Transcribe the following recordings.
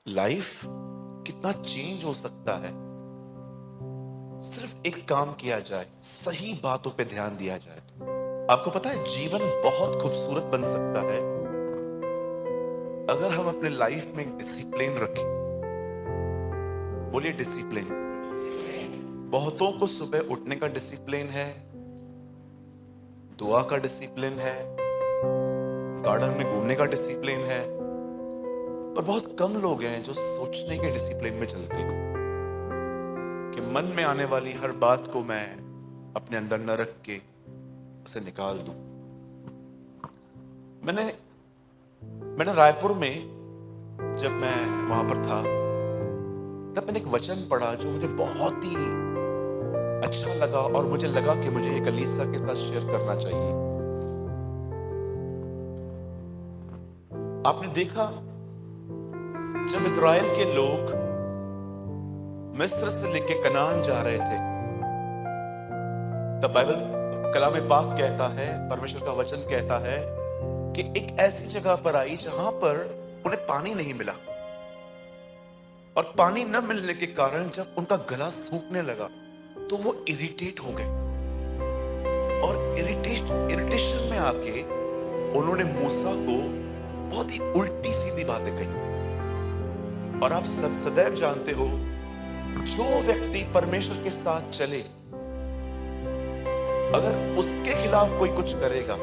Life कितना change हो सकता है सिर्फ एक काम किया जाए, सही बातों पे ध्यान दिया जाए तो। आपको पता है जीवन बहुत खूबसूरत बन सकता है अगर हम अपने लाइफ में एक डिसिप्लिन रखें। बोलिए डिसिप्लिन। बहुतों को सुबह उठने का डिसिप्लिन है, दुआ का डिसिप्लिन है, गार्डन में घूमने का डिसिप्लिन है, पर बहुत कम लोग हैं जो सोचने के डिसिप्लिन में चलते हैं कि मन में आने वाली हर बात को मैं अपने अंदर न रख के उसे निकाल दूं। मैंने रायपुर में जब मैं वहां पर था तब मैंने एक वचन पढ़ा जो मुझे बहुत ही अच्छा लगा और मुझे लगा कि मुझे ये कलीसिया के साथ शेयर करना चाहिए। आपने देखा जब इज़राइल के लोग मिस्र से लेके कनान जा रहे थे तब बाइबल कलाम पाक कहता है, परमेश्वर का वचन कहता है कि एक ऐसी जगह पर आई जहां पर उन्हें पानी नहीं मिला और पानी न मिलने के कारण जब उनका गला सूखने लगा तो वो इरिटेट हो गए और इरिटेशन में आके उन्होंने मूसा को बहुत ही उल्टी सीधी बातें कही। और आप सदैव जानते हो जो व्यक्ति परमेश्वर के साथ चले अगर उसके खिलाफ कोई कुछ करेगा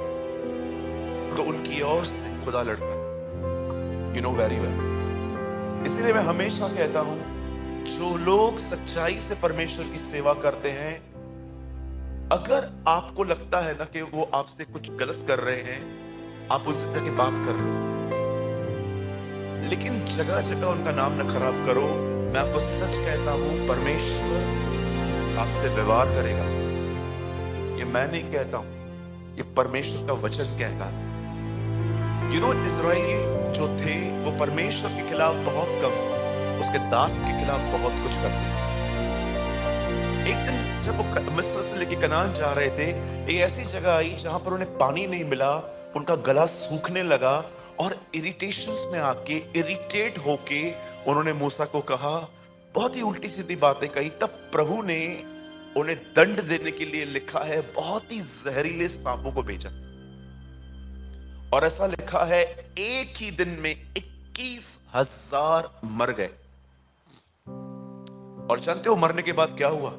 तो उनकी ओर से खुदा लड़ता है। You know very well. इसीलिए मैं हमेशा कहता हूं जो लोग सच्चाई से परमेश्वर की सेवा करते हैं, अगर आपको लगता है ना कि वो आपसे कुछ गलत कर रहे हैं, आप उनसे जाके बात कर रहे हो, लेकिन जगह जगह उनका नाम न खराब करो। मैं आपको सच कहता हूं परमेश्वर आपसे व्यवहार करेगा। ये मैं नहीं कहता हूं, ये परमेश्वर का वचन कहता है। यू नो इज़राइली जो थे वो परमेश्वर के खिलाफ बहुत कम, उसके दास के खिलाफ बहुत कुछ करते। एक दिन जब वो मिस्र से लेके कनान जा रहे थे, एक ऐसी जगह आई जहां पर उन्हें पानी नहीं मिला, उनका गला सूखने लगा और इरिटेशंस में आके इरिटेट होके उन्होंने मूसा को कहा, बहुत ही उल्टी सीधी बातें कही। तब प्रभु ने उन्हें दंड देने के लिए लिखा है बहुत ही जहरीले सांपों को भेजा और ऐसा लिखा है एक ही दिन में 21,000 मर गए। और जानते हो मरने के बाद क्या हुआ?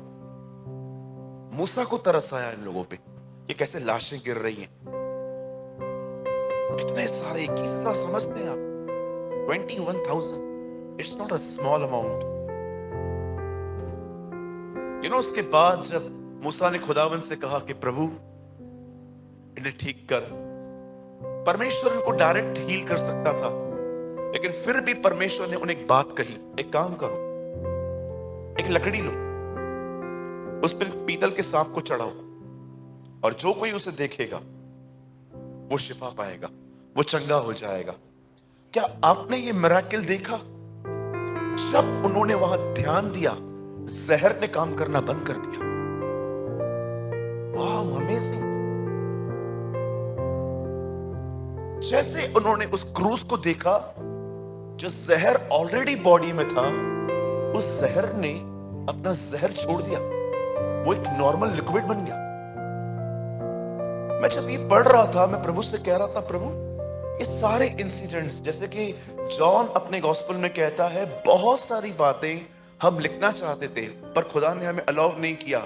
मूसा को तरस आया इन लोगों पे, ये कैसे लाशें गिर रही हैं। इतने सारे 21,000 समझते हैं आप? 21,000 it's not a small amount. You know उसके बाद जब मूसा ने खुदावन से कहा कि प्रभु इन्हें ठीक कर, परमेश्वर इनको डायरेक्ट हील कर सकता था, लेकिन फिर भी परमेश्वर ने उन्हें एक बात कही, एक काम करो, एक लकड़ी लो, उस पर पीतल के सांप को चढ़ाओ और जो कोई उसे देखेगा वो शिफा पाएगा, वो चंगा हो जाएगा। क्या आपने ये मिरेकल देखा? जब उन्होंने वहां ध्यान दिया, जहर ने काम करना बंद कर दिया। वाह, अमेजिंग। जैसे उन्होंने उस क्रूस को देखा, जो जहर ऑलरेडी बॉडी में था, उस जहर ने अपना जहर छोड़ दिया, वो एक नॉर्मल लिक्विड बन गया। मैं जब ये पढ़ रहा था, मैं प्रभु से कह रहा था, प्रभु ये सारे इंसिडेंट्स, जैसे कि जॉन अपने गॉस्पेल में कहता है, बहुत सारी बातें हम लिखना चाहते थे पर खुदा ने हमें अलाउ नहीं किया।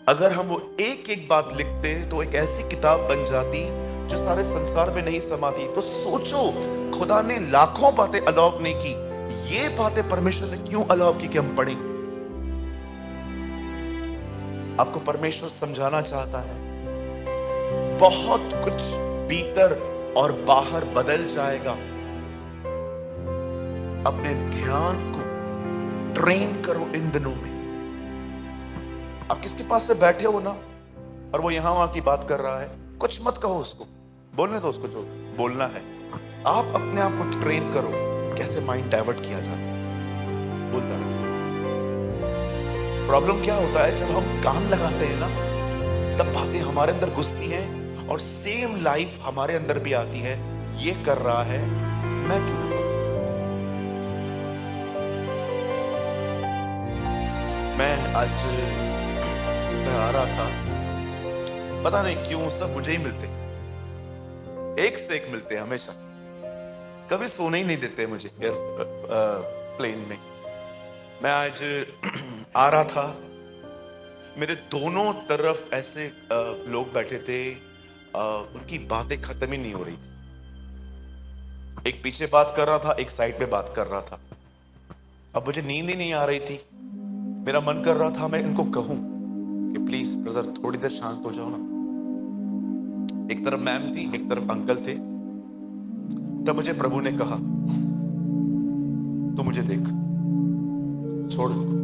अगर हम वो एक एक बात लिखते तो एक ऐसी किताब बन जाती जो सारे संसार में नहीं समाती। तो सोचो, खुदा ने लाखों बातें अलाउ नहीं की, ये बातें परमेश्वर ने क्यों अलाउ की कि हम पढ़ें? आपको परमेश्वर समझाना चाहता है बहुत कुछ भीतर और बाहर बदल जाएगा। अपने ध्यान को ट्रेन करो इन दिनों में। आप किसके पास में बैठे हो ना और वो यहां वहां की बात कर रहा है, कुछ मत कहो उसको, बोलने दो उसको जो बोलना है। आप अपने आप को ट्रेन करो कैसे माइंड डाइवर्ट किया जाए, बोलता है। प्रॉब्लम क्या होता है, जब हम कान लगाते हैं ना तब बातें हमारे अंदर घुसती हैं और सेम लाइफ हमारे अंदर भी आती है। ये कर रहा है, मैं क्यों ना करूं? मैं आज मैं आ रहा था, पता नहीं क्यों सब मुझे ही मिलते, एक से एक मिलते हमेशा, कभी सोने ही नहीं देते मुझे प्लेन में। मैं आज आ रहा था, मेरे दोनों तरफ ऐसे लोग बैठे थे, उनकी बातें खत्म ही नहीं हो रही थी। एक पीछे बात कर रहा था, एक साइड पे बात कर रहा था। अब मुझे नींद ही नहीं आ रही थी। मेरा मन कर रहा था मैं इनको कहूं कि प्लीज ब्रदर थोड़ी देर शांत हो जाओ ना। एक तरफ मैम थी, एक तरफ अंकल थे। तब मुझे प्रभु ने कहा, तो मुझे देख, छोड़ इनको।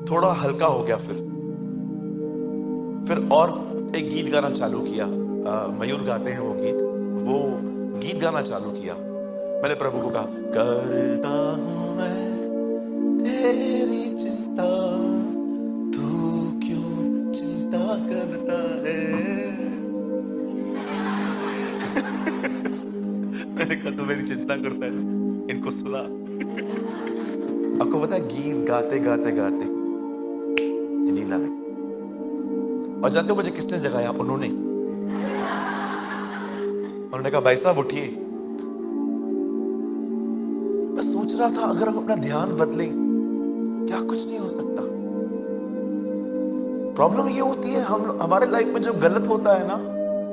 थोड़ा हल्का हो गया। फिर और एक गीत गाना चालू किया। मयूर गाते हैं वो गीत, वो गीत गाना चालू किया। मैंने प्रभु को कहा, करता हूं मैं तेरी चिंता, तू क्यों चिंता करता है। मैंने कहा तू मेरी चिंता करता है ना, इनको सुना। आपको पता है गीत गाते गाते गाते नींद आ गई। और जानते हो मुझे किसने जगाया? उन्होंने कहा भाई साहब उठिए। मैं सोच रहा था अगर हम अपना ध्यान बदलें, क्या कुछ नहीं हो सकता। प्रॉब्लम ये होती है हम हमारे लाइफ में जो गलत होता है ना,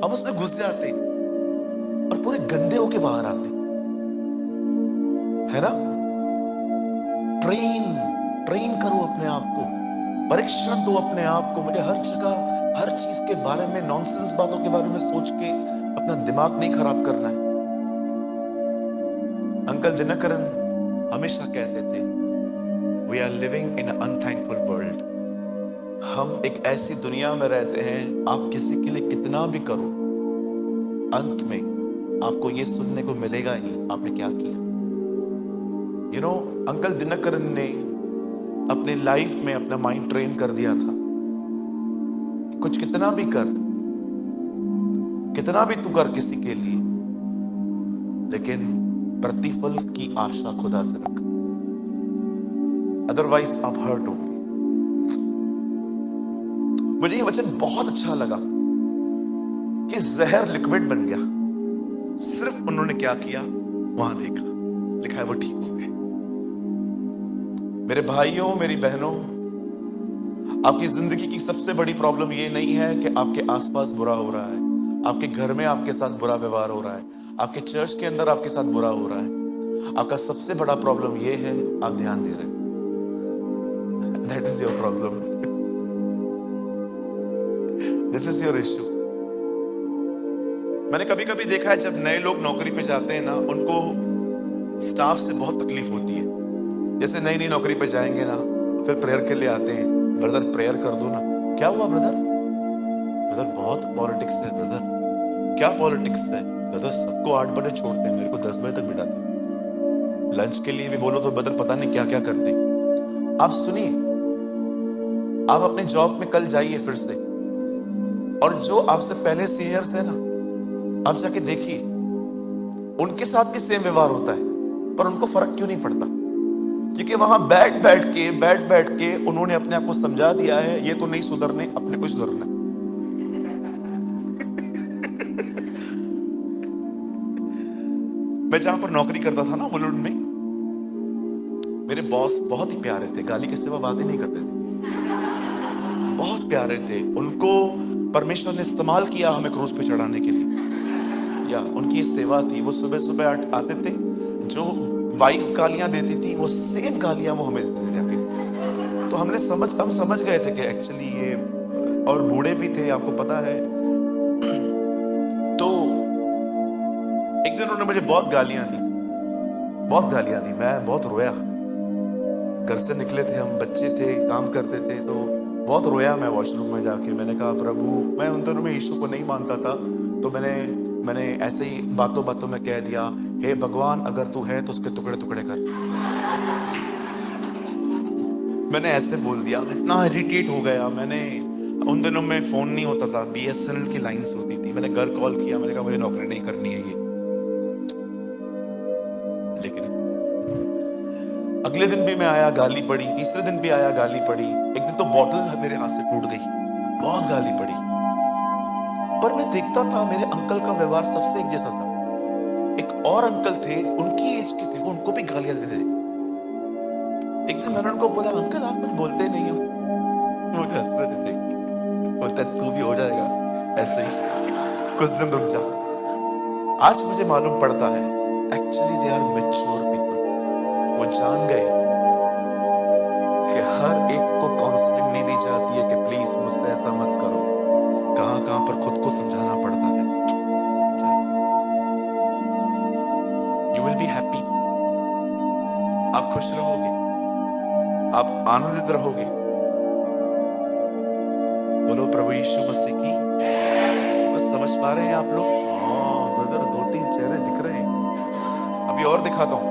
हम उसमें घुस जाते और पूरे गंदे होके बाहर आते, है ना। ट्रेन करो अपने आप को, परीक्षण दो अपने आप को। मुझे हर जगह हर चीज के बारे में, नॉनसेंस बातों के बारे में सोच के अपना दिमाग नहीं खराब करना है। अंकल दिनकरन हमेशा कहते थे, we are living in unthankful world. हम एक ऐसी दुनिया में रहते हैं, आप किसी के लिए कितना भी करो, अंत में आपको ये सुनने को मिलेगा ही, आपने क्या किया। यू नो, अंकल दिनकरन ने अपने लाइफ में अपना माइंड ट्रेन कर दिया था, कुछ कितना भी कर, कितना भी तू कर किसी के लिए, लेकिन प्रतिफल की आशा खुदा से रख, अदरवाइज आप हर्ट होंगे। मुझे ये वचन बहुत अच्छा लगा कि जहर लिक्विड बन गया। सिर्फ उन्होंने क्या किया, वहां देखा, लिखा है वो ठीक हो गए। मेरे भाइयों, मेरी बहनों, आपकी जिंदगी की सबसे बड़ी प्रॉब्लम ये नहीं है कि आपके आसपास बुरा हो रहा है, आपके घर में आपके साथ बुरा व्यवहार हो रहा है, आपके चर्च के अंदर आपके साथ बुरा हो रहा है। आपका सबसे बड़ा प्रॉब्लम ये है, आप ध्यान दे रहे हैं। That is your problem, this is your issue. मैंने कभी कभी देखा है जब नए लोग नौकरी पे जाते हैं ना, उनको स्टाफ से बहुत तकलीफ होती है। जैसे नई नई नौकरी पे जाएंगे ना, फिर प्रेयर के लिए आते हैं, ब्रदर प्रेयर कर दो ना। क्या हुआ ब्रदर? ब्रदर बहुत पॉलिटिक्स है ब्रदर। क्या पॉलिटिक्स है ब्रदर? सबको 8 बजे छोड़ते हैं, मेरे को 10 बजे तक बिठाते। लंच के लिए भी बोलो तो ब्रदर पता नहीं क्या क्या करते। आप सुनिए, आप अपने जॉब में कल जाइए फिर से, और जो आपसे पहले सीनियर्स है ना, आप जाके देखिए, उनके साथ भी सेम व्यवहार होता है, पर उनको फर्क क्यों नहीं पड़ता? क्योंकि वहां बैठ बैठ के उन्होंने अपने आप को समझा दिया है, ये तो नहीं सुधरने, अपने को सुधरना। मैं जहां पर नौकरी करता था ना, मुलुंड में, मेरे बॉस बहुत ही प्यारे थे, गाली के सिवा बात ही नहीं करते थे, बहुत प्यारे थे। उनको परमेश्वर ने इस्तेमाल किया हमें क्रूज पे चढ़ाने के लिए, या उनकी ये सेवा थी। वो सुबह सुबह आते थे, जो वाइफ गालियां देती थी वो सेम गालियां वो हमें देते थे जाके। तो हम समझ गए थे कि एक्चुअली ये, और बूढ़े भी थे, आपको पता है। तो एक दिन उन्होंने मुझे बहुत गालियां दी, मैं बहुत रोया। घर से निकले थे हम, बच्चे थे, काम करते थे, तो बहुत रोया मैं वॉशरूम में जाके। मैंने कहा प्रभु, मैं उन दिनों में यीशु को नहीं मानता था, तो मैंने ऐसे ही बातों बातों में कह दिया, हे भगवान अगर तू है तो उसके टुकड़े टुकड़े कर। मैंने ऐसे बोल दिया, इतना इरिटेट हो गया। मैंने उन दिनों में फोन नहीं होता था, BSNL की लाइंस होती थी। मैंने घर कॉल किया, मैंने कहा मुझे नौकरी नहीं करनी है ये। लेकिन अगले दिन भी मैं आया, गाली पड़ी। तीसरे दिन भी आया, गाली पड़ी। एक दिन तो बॉटल मेरे हाथ से टूट गई, बहुत गाली पड़ी। पर मैं देखता था मेरे अंकल का व्यवहार सबसे एक जैसा था। एक और अंकल थे, उनकी एज के थे, वो उनको भी गालियां देते थे। एक दिन मैंने उनको बोला, अंकल आप कुछ बोलते नहीं हो। वो हंस रहे थे। बोलता है, तू भी हो जाएगा ऐसे ही, कुछ दिन रुक जा। आज मुझे मालूम पड़ता है, actually they are mature people. वो जान गए कि हर एक को काउंसलिंग नहीं दी जाती है कि प्लीज मुझसे ऐसा मत करो। कहां कहां पर खुद को समझाना पड़ता है। यू विल बी हैप्पी, आप खुश रहोगे, आप आनंदित रहोगे। बोलो प्रभु यीशु मसीह की। बस समझ पा रहे हैं आप लोग? हाँ ब्रदर, 2-3 चेहरे दिख रहे हैं। अभी और दिखाता हूं।